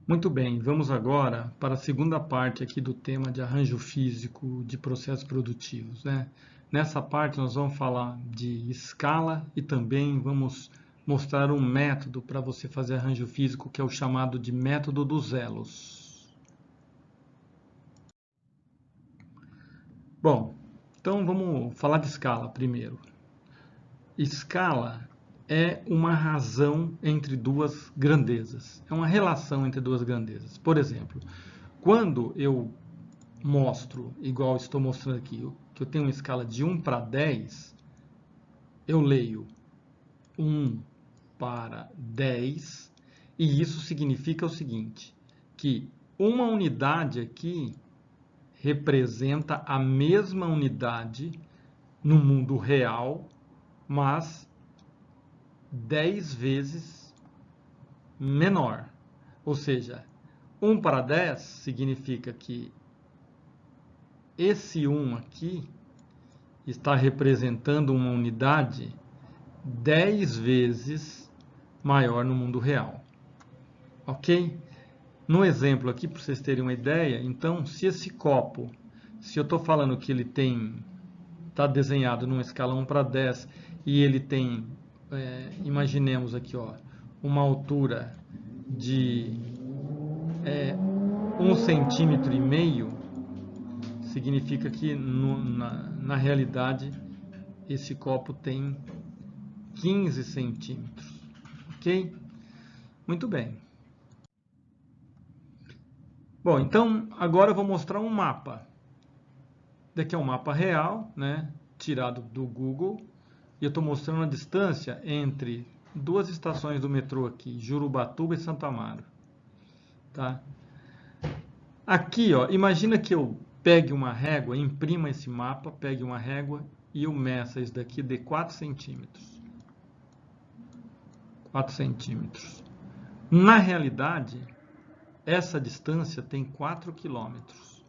Muito bem, vamos agora para a segunda parte aqui do tema de arranjo físico de processos produtivos, né? Nessa parte nós vamos falar de escala e também vamos mostrar um método para você fazer arranjo físico que é o chamado de método dos elos. Bom, então vamos falar de escala primeiro. Escala é uma razão entre duas grandezas, é uma relação entre duas grandezas. Por exemplo, quando eu mostro, igual estou mostrando aqui, que eu tenho uma escala de 1 para 10, eu leio 1 para 10, e isso significa o seguinte, que uma unidade aqui representa a mesma unidade no mundo real, mas 10 vezes menor. Ou seja, 1 para 10 significa que esse 1 aqui está representando uma unidade 10 vezes maior no mundo real. Ok? No exemplo aqui, para vocês terem uma ideia, então, se esse copo, se eu estou falando que ele está desenhado numa escala 1 para 10 e ele tem, imaginemos aqui, ó, uma altura de 1,5 centímetro, significa que na realidade esse copo tem 15 centímetros, ok? Muito bem. Bom, então agora eu vou mostrar um mapa. Daqui é um mapa real, né, tirado do Google, e eu estou mostrando a distância entre duas estações do metrô aqui, Jurubatuba e Santo Amaro. Tá? Aqui, ó, imagina que eu pegue uma régua, imprima esse mapa, pegue uma régua e eu meça isso daqui de 4 centímetros. 4 centímetros. Na realidade, essa distância tem 4 quilômetros.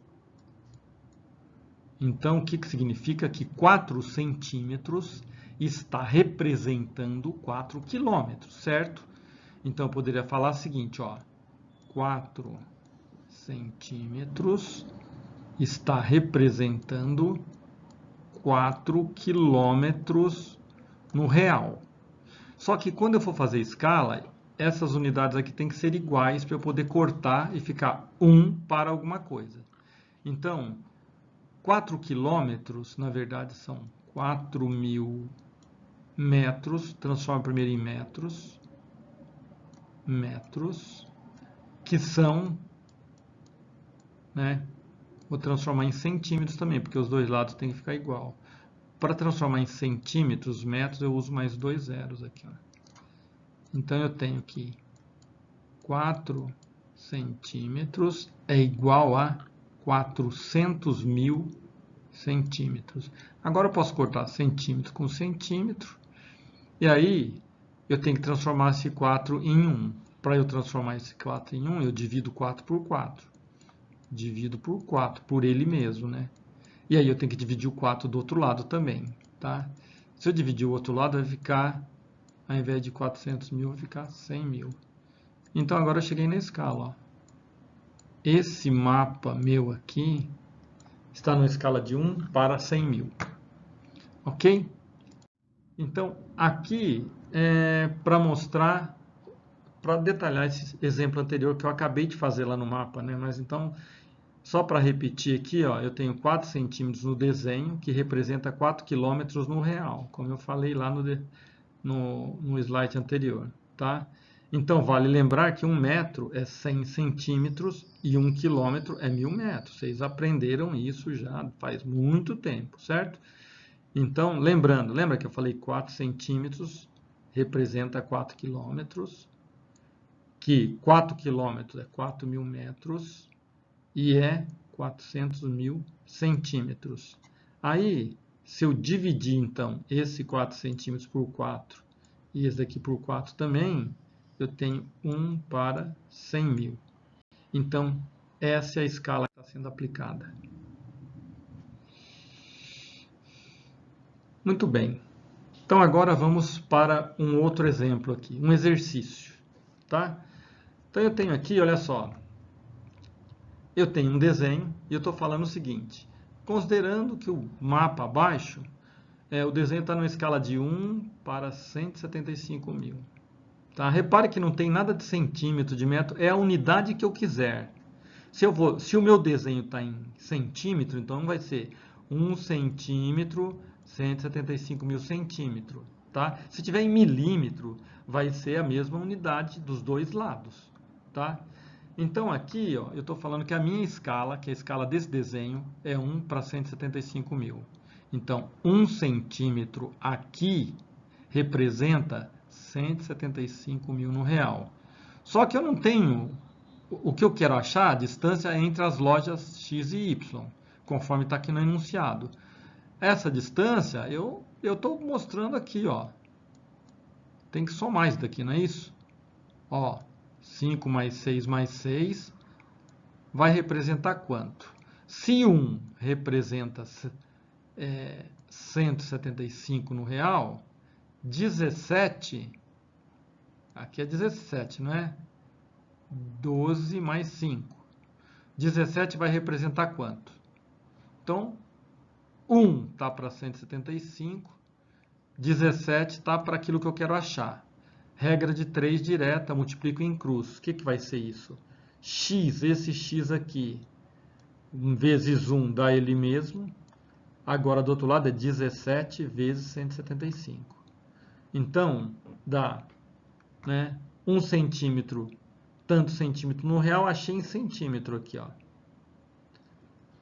Então, o que significa? Que 4 centímetros está representando 4 quilômetros, certo? Então, eu poderia falar o seguinte, ó, 4 centímetros está representando 4 quilômetros no real. Só que quando eu for fazer escala, essas unidades aqui tem que ser iguais para eu poder cortar e ficar 1 para alguma coisa. Então, 4 quilômetros, na verdade, são 4.000 metros. Transforma primeiro em metros. Metros. Que são, né? Vou transformar em centímetros também, porque os dois lados têm que ficar igual. Para transformar em centímetros, metros, eu uso mais 2 zeros aqui. Ó. Então, eu tenho que 4 centímetros é igual a 400.000 centímetros. Agora eu posso cortar centímetro com centímetro. E aí eu tenho que transformar esse 4 em 1. Para eu transformar esse 4 em 1, eu divido 4 por 4. Divido por 4, por ele mesmo, né? E aí eu tenho que dividir o 4 do outro lado também, tá? Se eu dividir o outro lado, vai ficar, ao invés de 400.000, vai ficar 100.000. Então agora eu cheguei na escala, ó. Esse mapa meu aqui está numa escala de 1 para 100.000. Ok? Então, aqui é para mostrar, para detalhar esse exemplo anterior que eu acabei de fazer lá no mapa, né? Mas então, só para repetir aqui, ó, eu tenho 4 centímetros no desenho, que representa 4 quilômetros no real, como eu falei lá no slide anterior, tá? Então, vale lembrar que 1 metro é 100 centímetros e 1 quilômetro é 1.000 metros. Vocês aprenderam isso já faz muito tempo, certo? Então, lembrando, lembra que eu falei 4 centímetros representa 4 quilômetros, que 4 quilômetros é 4.000 metros e é 400.000 centímetros. Aí, se eu dividir, então, esse 4 centímetros por 4 e esse daqui por 4 também, eu tenho 1 para 100.000. Então, essa é a escala que está sendo aplicada. Muito bem. Então, agora vamos para um outro exemplo aqui, um exercício, tá? Então eu tenho aqui, olha só, eu tenho um desenho e eu estou falando o seguinte, considerando que o mapa abaixo, o desenho está numa escala de 1 para 175 mil. Tá? Repare que não tem nada de centímetro, de metro, é a unidade que eu quiser. Se o meu desenho está em centímetro, então vai ser 1 centímetro, 175 mil centímetros. Tá? Se tiver em milímetro, vai ser a mesma unidade dos dois lados. Tá? Então aqui, ó, eu estou falando que a minha escala, que é a escala desse desenho, é 1 para 175 mil. Então, 1 centímetro aqui representa 175 mil no real. Só que eu não tenho... O que eu quero achar, a distância entre as lojas X e Y, conforme está aqui no enunciado. Essa distância, eu estou mostrando aqui, ó. Tem que somar isso daqui, não é isso? Ó, 5 mais 6 mais 6 vai representar quanto? Se 1 representa 175 no real, 17, aqui é 17, não é? 12 mais 5. 17 vai representar quanto? Então, 1 está para 175, 17 está para aquilo que eu quero achar. Regra de 3 direta, multiplico em cruz. O que vai ser isso? X, esse X aqui, vezes 1 dá ele mesmo. Agora, do outro lado, é 17 vezes 175. Então, dá 1 centímetro, tanto centímetro no real, achei em centímetro aqui. Ó.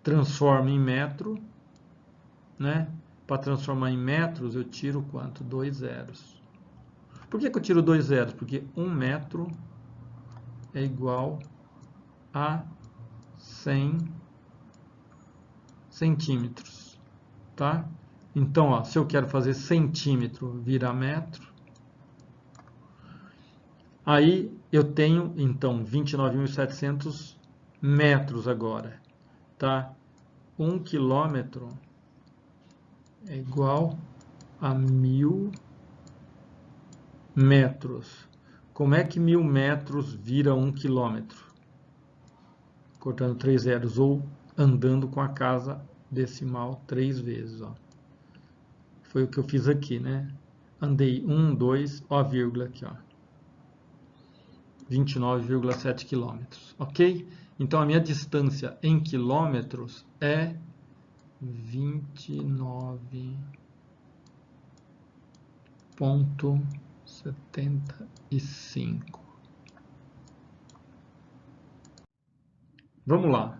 Transformo em metro. Para transformar em metros, eu tiro quanto? 2 zeros. Por que eu tiro 2 zeros? Porque 1 metro é igual a 100 centímetros. Tá? Então, ó, se eu quero fazer centímetro, vira metro. Aí eu tenho, então, 29.700 metros agora. Tá? 1 quilômetro é igual a 1.000 metros. Como é que 1.000 metros vira 1 quilômetro? Cortando 3 zeros ou andando com a casa decimal 3 vezes. Ó. Foi o que eu fiz aqui, né? Andei 1, 2, ó a vírgula aqui, ó. 29,7 quilômetros, ok? Então, a minha distância em quilômetros é 29,75. Vamos lá.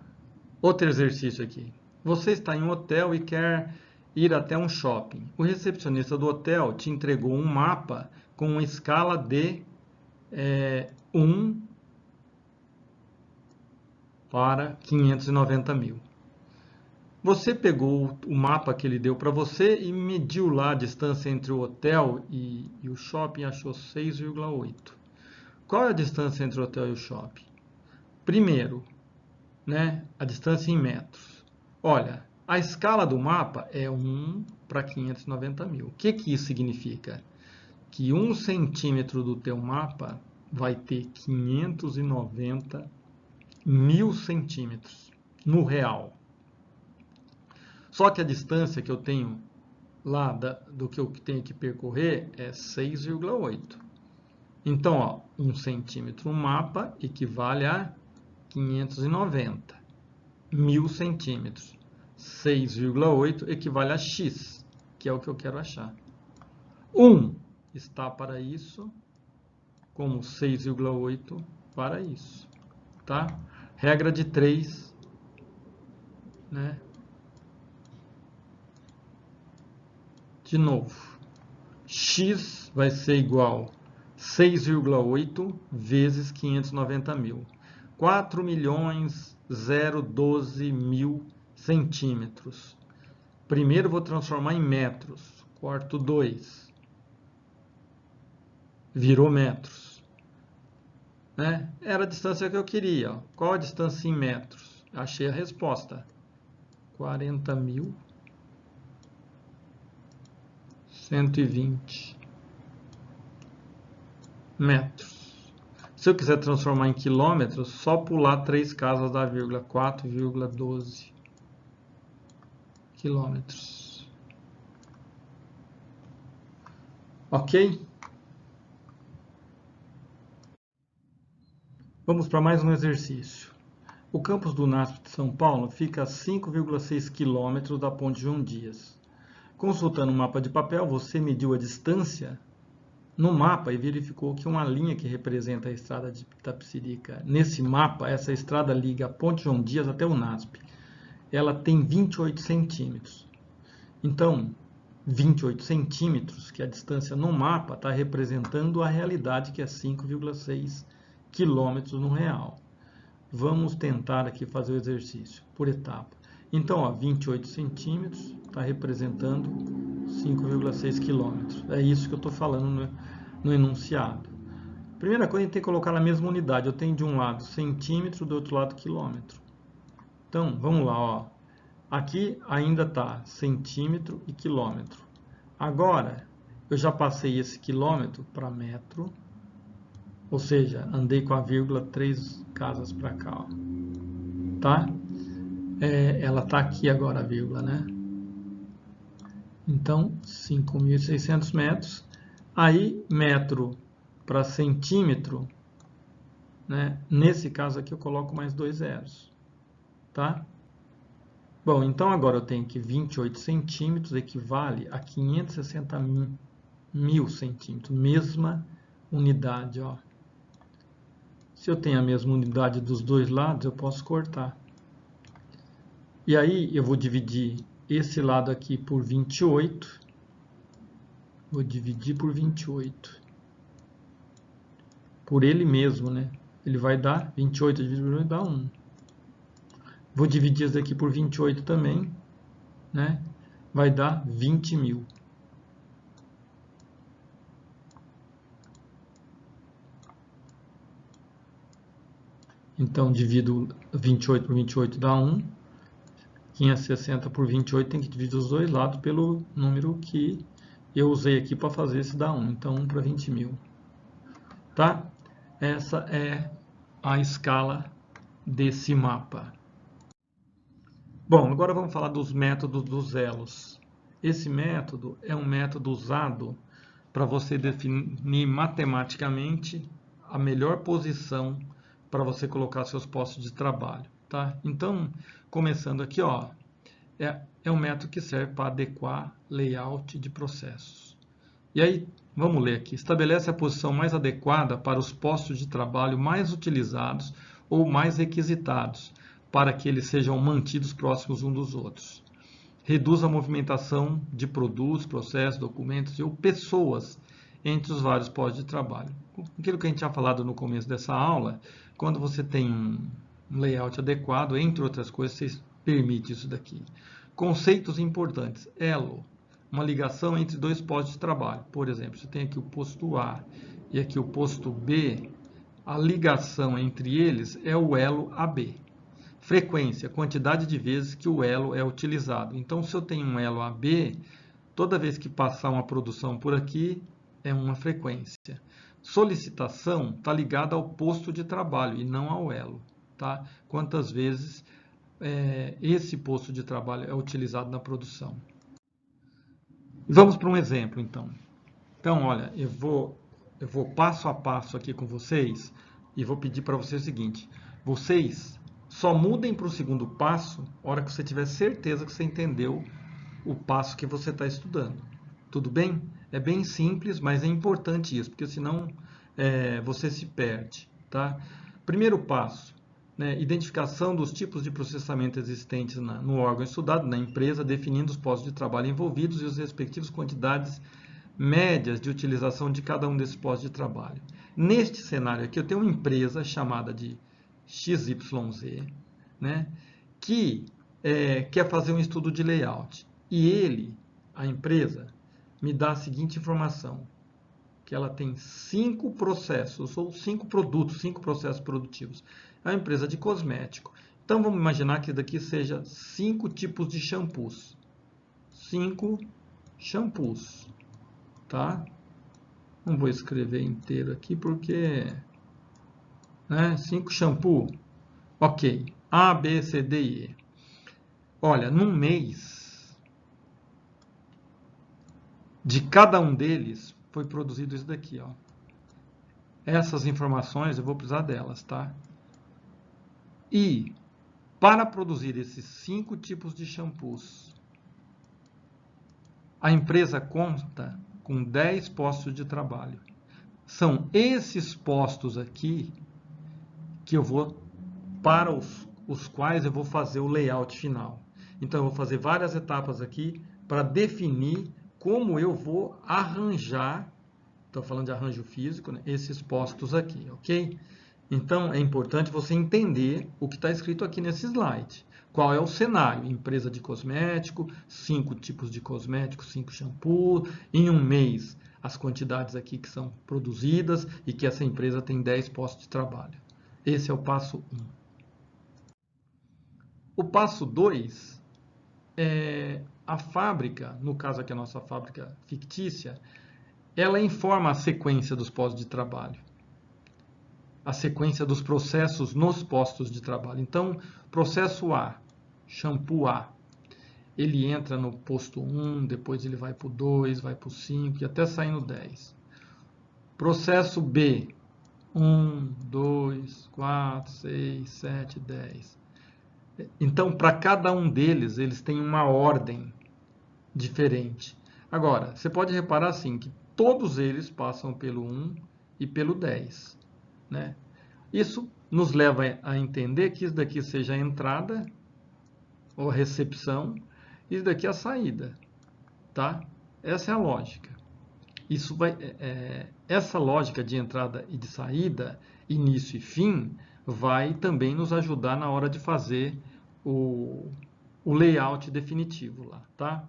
Outro exercício aqui. Você está em um hotel e quer ir até um shopping. O recepcionista do hotel te entregou um mapa com uma escala de 1 para 590 mil. Você pegou o mapa que ele deu para você e mediu lá a distância entre o hotel e o shopping e achou 6,8. Qual é a distância entre o hotel e o shopping? Primeiro, a distância em metros. Olha, a escala do mapa é 1 para 590 mil. O que isso significa? Que 1 centímetro do teu mapa vai ter 590 mil centímetros no real. Só que a distância que eu tenho lá do que eu tenho que percorrer é 6,8. Então, ó, 1 centímetro no mapa equivale a 590 mil centímetros. 6,8 equivale a x, que é o que eu quero achar. 1 está para isso, como 6,8 para isso. Tá? Regra de 3, De novo, x vai ser igual a 6,8 vezes 590 mil. 4.012.000 centímetros. Primeiro vou transformar em metros. Corto 2. Virou metros. Era a distância que eu queria. Ó. Qual a distância em metros? Achei a resposta. 40.120 metros. Se eu quiser transformar em quilômetros, só pular 3 casas da vírgula, 4,12 quilômetros. Ok? Vamos para mais um exercício. O campus do NASP de São Paulo fica a 5,6 quilômetros da Ponte João Dias. Consultando o mapa de papel, você mediu a distância no mapa e verificou que uma linha que representa a estrada de Itapecerica, nesse mapa, essa estrada liga a Ponte João Dias até o NASP. Ela tem 28 centímetros. Então, 28 centímetros, que é a distância no mapa, está representando a realidade, que é 5,6 quilômetros no real. Vamos tentar aqui fazer o exercício por etapa. Então, ó, 28 centímetros está representando 5,6 quilômetros. É isso que eu estou falando no enunciado. Primeira coisa, a gente tem que colocar na mesma unidade. Eu tenho de um lado centímetro, do outro lado quilômetro. Então, vamos lá, ó. Aqui ainda está centímetro e quilômetro. Agora, eu já passei esse quilômetro para metro, ou seja, andei com a vírgula 3 casas para cá, ó. Tá? Ela está aqui agora, a vírgula, né? Então, 5.600 metros. Aí, metro para centímetro, né? Nesse caso aqui eu coloco mais 2 zeros, tá? Bom, então agora eu tenho que 28 centímetros equivale a 560 mil centímetros, mesma unidade, ó. Se eu tenho a mesma unidade dos dois lados, eu posso cortar. E aí eu vou dividir esse lado aqui por 28. Vou dividir por 28. Por ele mesmo, né? Ele vai dar 28 dividido por 28 dá 1. Vou dividir isso aqui por 28 também, né? Vai dar 20 mil. Então, divido 28 por 28 dá 1. 560 por 28 tem que dividir os dois lados pelo número que eu usei aqui para fazer esse dá 1. Então, 1 para 20 mil. Tá? Essa é a escala desse mapa. Bom, agora vamos falar dos métodos dos elos. Esse método é um método usado para você definir matematicamente a melhor posição para você colocar seus postos de trabalho. Tá? Então, começando aqui, ó, é um método que serve para adequar layout de processos. E aí, vamos ler aqui. Estabelece a posição mais adequada para os postos de trabalho mais utilizados ou mais requisitados, para que eles sejam mantidos próximos uns dos outros. Reduz a movimentação de produtos, processos, documentos ou pessoas entre os vários postos de trabalho. Aquilo que a gente tinha falado no começo dessa aula, quando você tem um layout adequado, entre outras coisas, você permite isso daqui. Conceitos importantes. Elo. Uma ligação entre dois postos de trabalho. Por exemplo, você tem aqui o posto A e aqui o posto B. A ligação entre eles é o elo AB. Frequência, quantidade de vezes que o elo é utilizado. Então, se eu tenho um elo AB, toda vez que passar uma produção por aqui, é uma frequência. Solicitação está ligada ao posto de trabalho e não ao elo. Tá? Quantas vezes esse posto de trabalho é utilizado na produção. Vamos para um exemplo, então. Então, olha, eu vou passo a passo aqui com vocês e vou pedir para vocês o seguinte. Vocês só mudem para o segundo passo na hora que você tiver certeza que você entendeu o passo que você está estudando. Tudo bem? É bem simples, mas é importante isso, porque senão você se perde. Tá? Primeiro passo, né, identificação dos tipos de processamento existentes no órgão estudado, na empresa, definindo os postos de trabalho envolvidos e as respectivas quantidades médias de utilização de cada um desses postos de trabalho. Neste cenário aqui, eu tenho uma empresa chamada de XYZ, né, que quer fazer um estudo de layout. E a empresa, me dá a seguinte informação, que ela tem 5 processos, ou 5 produtos, 5 processos produtivos. É uma empresa de cosmético. Então, vamos imaginar que daqui seja 5 tipos de shampoos. 5 shampoos, tá? Não vou escrever inteiro aqui, porque né? 5 shampoo. Ok. A, B, C, D e E. Olha, num mês, de cada um deles, foi produzido isso daqui, ó. Essas informações eu vou precisar delas, tá? E para produzir esses 5 tipos de shampoos, a empresa conta com 10 postos de trabalho. São esses postos aqui que eu vou, para os quais eu vou fazer o layout final. Então, eu vou fazer várias etapas aqui para definir como eu vou arranjar, estou falando de arranjo físico, né, esses postos aqui, ok? Então, é importante você entender o que está escrito aqui nesse slide. Qual é o cenário? Empresa de cosmético, 5 tipos de cosméticos, 5 shampoos. Em um mês, as quantidades aqui que são produzidas e que essa empresa tem 10 postos de trabalho. Esse é o passo 1. O passo 2 é a fábrica, no caso aqui a nossa fábrica fictícia, ela informa a sequência dos postos de trabalho. A sequência dos processos nos postos de trabalho. Então, processo A, shampoo A, ele entra no posto 1, depois ele vai para o 2, vai para o 5 e até sair no 10. Processo B, 1, 2, 4, 6, 7, 10. Então, para cada um deles, eles têm uma ordem diferente. Agora, você pode reparar assim, que todos eles passam pelo 1 e pelo 10, né? Isso nos leva a entender que isso daqui seja a entrada ou a recepção, isso daqui é a saída, tá? Essa é a lógica. Essa lógica de entrada e de saída, início e fim, vai também nos ajudar na hora de fazer o layout definitivo lá, tá?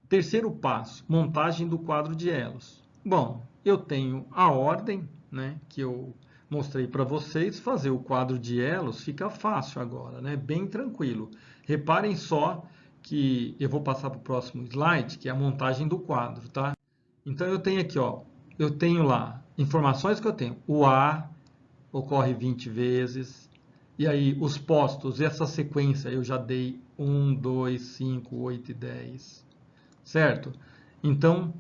Terceiro passo, montagem do quadro de elos. Bom, eu tenho a ordem, né, que eu mostrei para vocês. Fazer o quadro de elos fica fácil agora, né, bem tranquilo. Reparem só que eu vou passar para o próximo slide, que é a montagem do quadro, tá? Então eu tenho aqui, ó, eu tenho lá informações que eu tenho. O A ocorre 20 vezes. E aí os postos, essa sequência eu já dei 1, 2, 5, 8 e 10. Certo? Então,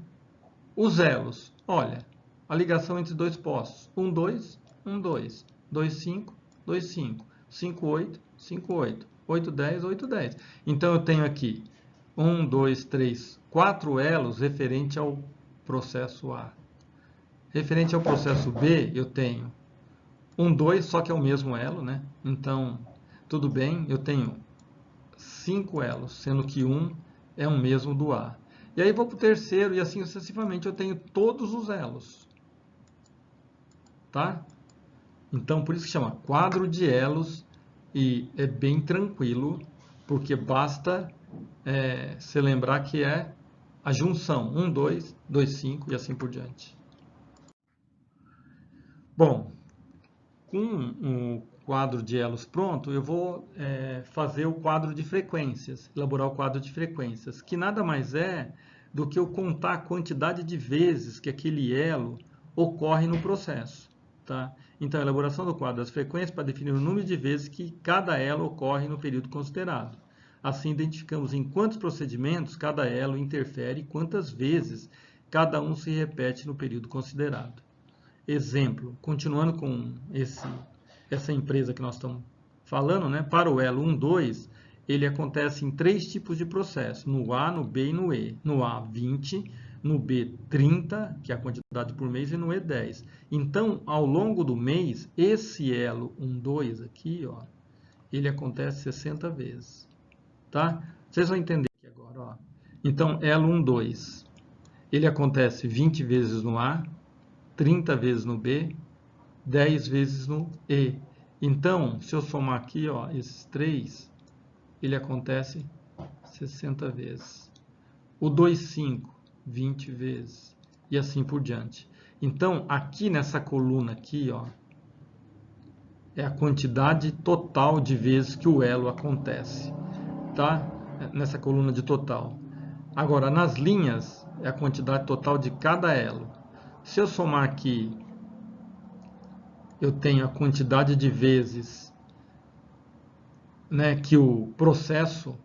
os elos. Olha, a ligação entre dois postos. 1, 2, 1, 2. 2, 5, 2, 5. 5, 8, 5, 8. 8, 10, 8, 10. Então, eu tenho aqui 1, 2, 3, 4 elos referente ao processo A. Referente ao processo B, eu tenho 1, 2, só que é o mesmo elo, né? Então, tudo bem, eu tenho 5 elos, sendo que 1 é o mesmo do A. E aí vou para o terceiro e assim sucessivamente eu tenho todos os elos. Tá? Então, por isso que chama quadro de elos e é bem tranquilo, porque basta se lembrar que é a junção 1, 2, 2, 5 e assim por diante. Bom, com o quadro de elos pronto, eu vou fazer o quadro de frequências, elaborar o quadro de frequências, que nada mais é do que eu contar a quantidade de vezes que aquele elo ocorre no processo. Tá? Então, a elaboração do quadro das frequências para definir o número de vezes que cada elo ocorre no período considerado. Assim, identificamos em quantos procedimentos cada elo interfere e quantas vezes cada um se repete no período considerado. Exemplo, continuando com essa empresa que nós estamos falando, né? Para o elo 1, 2, ele acontece em 3 tipos de processo, no A, no B e no E. No A, 20, no B, 30, que é a quantidade por mês, e no E, 10. Então, ao longo do mês, esse elo 1, 2 aqui, ó, ele acontece 60 vezes. Tá? Vocês vão entender aqui agora. Ó. Então, elo 1, 2, ele acontece 20 vezes no A, 30 vezes no B, 10 vezes no E. Então, se eu somar aqui, ó, esses 3, ele acontece 60 vezes. O 2, 5, 20 vezes. E assim por diante. Então, aqui nessa coluna aqui, ó, é a quantidade total de vezes que o elo acontece. Tá? Nessa coluna de total. Agora, nas linhas, é a quantidade total de cada elo. Se eu somar aqui eu tenho a quantidade de vezes, né, que o processo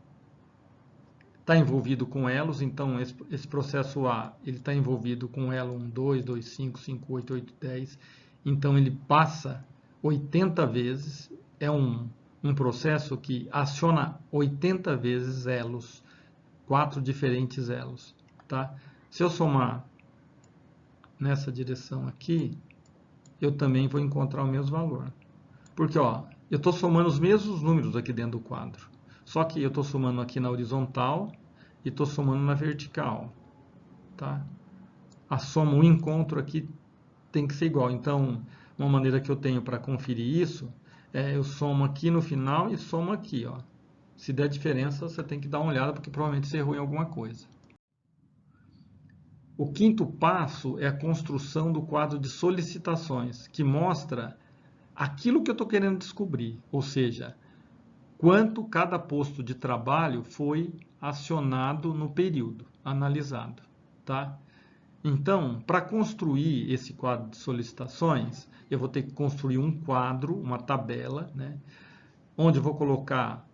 está envolvido com elos, então esse processo A ele está envolvido com elo 1, 2, 2, 5, 5, 8, 8, 10, então ele passa 80 vezes, é um processo que aciona 80 vezes elos, 4 diferentes elos, tá? Se eu somar nessa direção aqui, eu também vou encontrar o mesmo valor. Porque ó, eu estou somando os mesmos números aqui dentro do quadro. Só que eu estou somando aqui na horizontal e estou somando na vertical. Tá? A soma, o encontro aqui tem que ser igual. Então, uma maneira que eu tenho para conferir isso é eu somo aqui no final e somo aqui. Ó. Se der diferença, você tem que dar uma olhada, porque provavelmente você errou em alguma coisa. O quinto passo é a construção do quadro de solicitações, que mostra aquilo que eu estou querendo descobrir, ou seja, quanto cada posto de trabalho foi acionado no período analisado. Tá? Então, para construir esse quadro de solicitações, eu vou ter que construir um quadro, uma tabela, né, onde eu vou colocar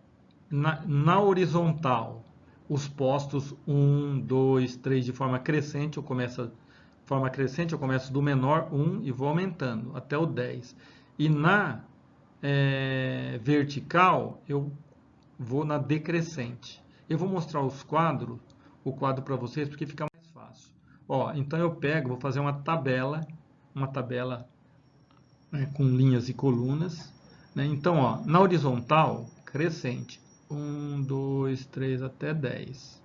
na horizontal os postos 1, 2, 3 de forma crescente. Eu começo do menor 1 e vou aumentando até o 10. E na vertical, eu vou na decrescente. Eu vou mostrar o quadro para vocês, porque fica mais fácil. Ó, então eu vou fazer uma tabela, né, com linhas e colunas. Né? Então, ó, na horizontal, crescente, 1, 2, 3 até 10.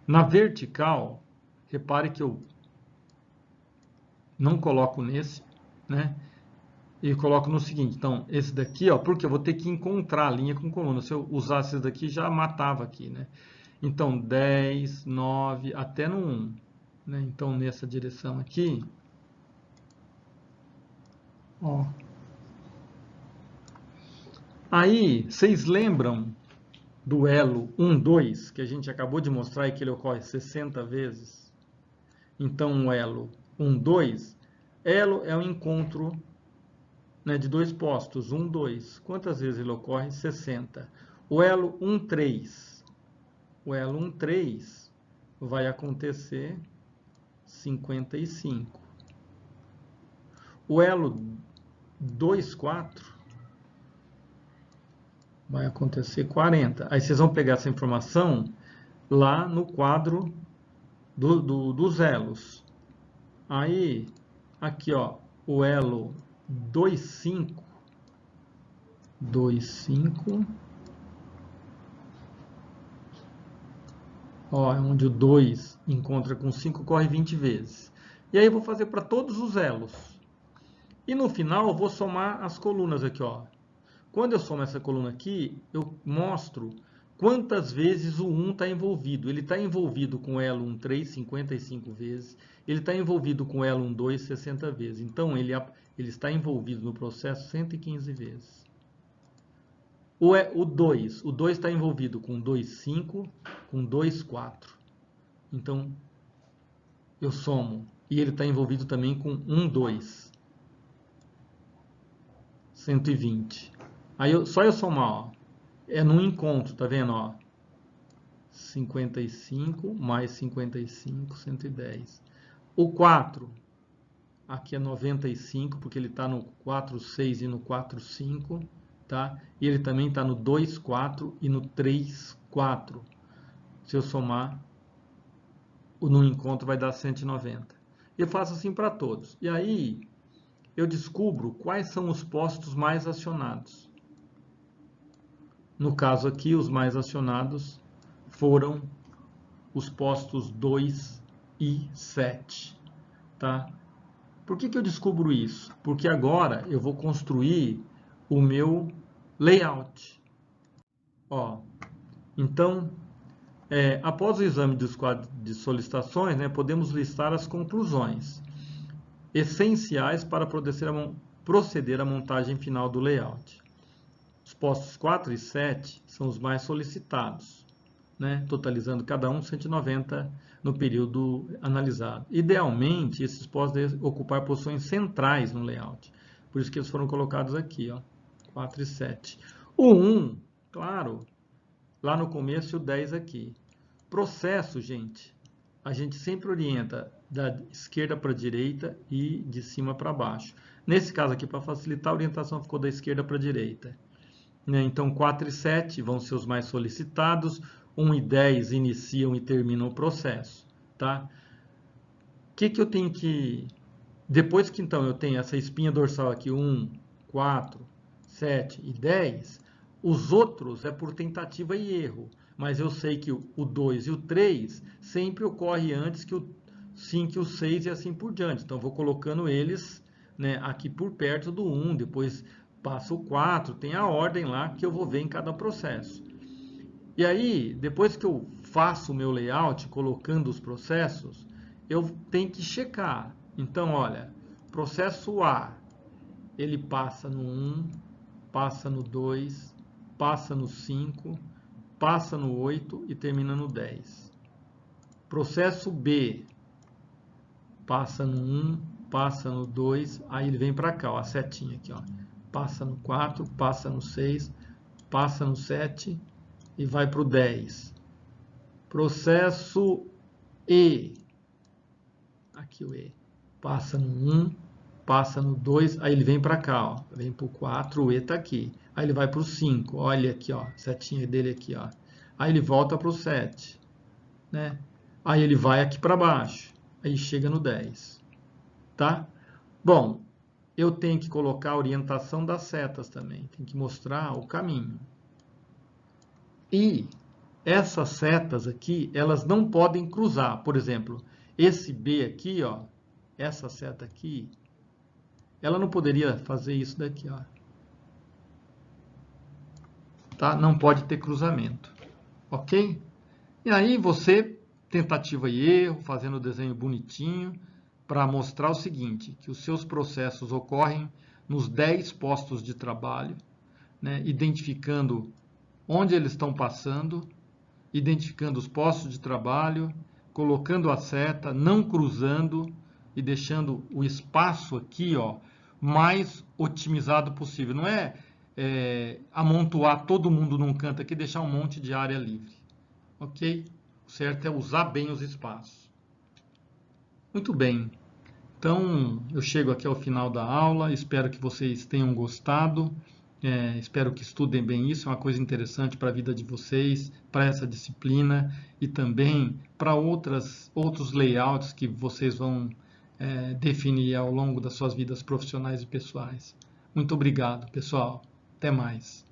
Na vertical, repare que eu não coloco nesse, né? E coloco no seguinte, então, esse daqui, ó, porque eu vou ter que encontrar a linha com coluna. Se eu usasse esse daqui, já matava aqui, né? Então, 10, 9, até no 1. Né? Então, nessa direção aqui, ó. Aí, vocês lembram do elo 1, 2, que a gente acabou de mostrar e que ele ocorre 60 vezes? Então, o elo 1, 2, elo é o encontro, né, de dois postos, 1, 2. Quantas vezes ele ocorre? 60. O elo 1, 3. O elo 1, 3 vai acontecer 55. O elo 2, 4 vai acontecer 40. Aí vocês vão pegar essa informação lá no quadro dos elos. Aí, aqui, ó, o elo 2, 5. 2, 5. Ó, é onde o 2 encontra com 5, corre 20 vezes. E aí eu vou fazer para todos os elos. E no final eu vou somar as colunas aqui, ó. Quando eu somo essa coluna aqui, eu mostro quantas vezes o 1 está envolvido. Ele está envolvido com o elo 1, 3, 55 vezes. Ele está envolvido com o elo 1, 2, 60 vezes. Então, ele está envolvido no processo 115 vezes. O 2 está envolvido com 2, 5, com 2, 4. Então, eu somo. E ele está envolvido também com 1, 2. 120. Aí, só eu somar, ó. É num encontro, tá vendo, ó? 55 mais 55, 110. O 4, aqui é 95, porque ele está no 4, 6 e no 4, 5, tá? E ele também está no 2, 4 e no 3, 4. Se eu somar, no encontro vai dar 190. Eu faço assim para todos. E aí, eu descubro quais são os postos mais acionados. No caso aqui, os mais acionados foram os postos 2 e 7. Tá? Por que eu descubro isso? Porque agora eu vou construir o meu layout. Ó, então, após o exame dos quadros de solicitações, né, podemos listar as conclusões essenciais para proceder à montagem final do layout. Os postos 4 e 7 são os mais solicitados, né, totalizando cada um 190 no período analisado. Idealmente, esses postos devem ocupar posições centrais no layout, Por isso que eles foram colocados aqui, ó, 4 e 7. O 1, claro, lá no começo e o 10 aqui. Processo, gente, a gente sempre orienta da esquerda para a direita e de cima para baixo. Nesse caso aqui, para facilitar, a orientação ficou da esquerda para a direita. Então, 4 e 7 vão ser os mais solicitados, 1 e 10 iniciam e terminam o processo. Tá? O que eu tenho que... Depois que então eu tenho essa espinha dorsal aqui, 1, 4, 7 e 10, os outros é por tentativa e erro. Mas eu sei que o 2 e o 3 sempre ocorre antes que o 5 e o 6 e assim por diante. Então, eu vou colocando eles, né, aqui por perto do 1, depois passa o 4, tem a ordem lá que eu vou ver em cada processo. E aí, depois que eu faço o meu layout, colocando os processos, eu tenho que checar. Então, olha, processo A, ele passa no 1, passa no 2, passa no 5, passa no 8 e termina no 10. Processo B, passa no 1, passa no 2, aí ele vem para cá, ó, a setinha aqui, ó. Passa no 4, passa no 6, passa no 7 e vai para o 10. Processo E, aqui o E, passa no 1, passa no 2, aí ele vem para cá, ó, vem para o 4, o E está aqui. Aí ele vai para o 5, olha aqui, ó, setinha dele aqui, ó. Aí ele volta para o 7, né? Aí ele vai aqui para baixo, aí chega no 10, tá? Bom, eu tenho que colocar a orientação das setas também, tem que mostrar o caminho. E essas setas aqui, elas não podem cruzar. Por exemplo, esse B aqui, ó, essa seta aqui, ela não poderia fazer isso daqui, ó. Tá? Não pode ter cruzamento. Ok? E aí você, tentativa e erro, fazendo o desenho bonitinho, para mostrar o seguinte, que os seus processos ocorrem nos 10 postos de trabalho, né, identificando onde eles estão passando, identificando os postos de trabalho, colocando a seta, não cruzando e deixando o espaço aqui, ó, mais otimizado possível. Não é, amontoar todo mundo num canto aqui e deixar um monte de área livre. Ok? O certo é usar bem os espaços. Muito bem. Então, eu chego aqui ao final da aula. Espero que vocês tenham gostado. Espero que estudem bem isso. É uma coisa interessante para a vida de vocês, para essa disciplina e também para outros layouts que vocês vão definir ao longo das suas vidas profissionais e pessoais. Muito obrigado, pessoal. Até mais.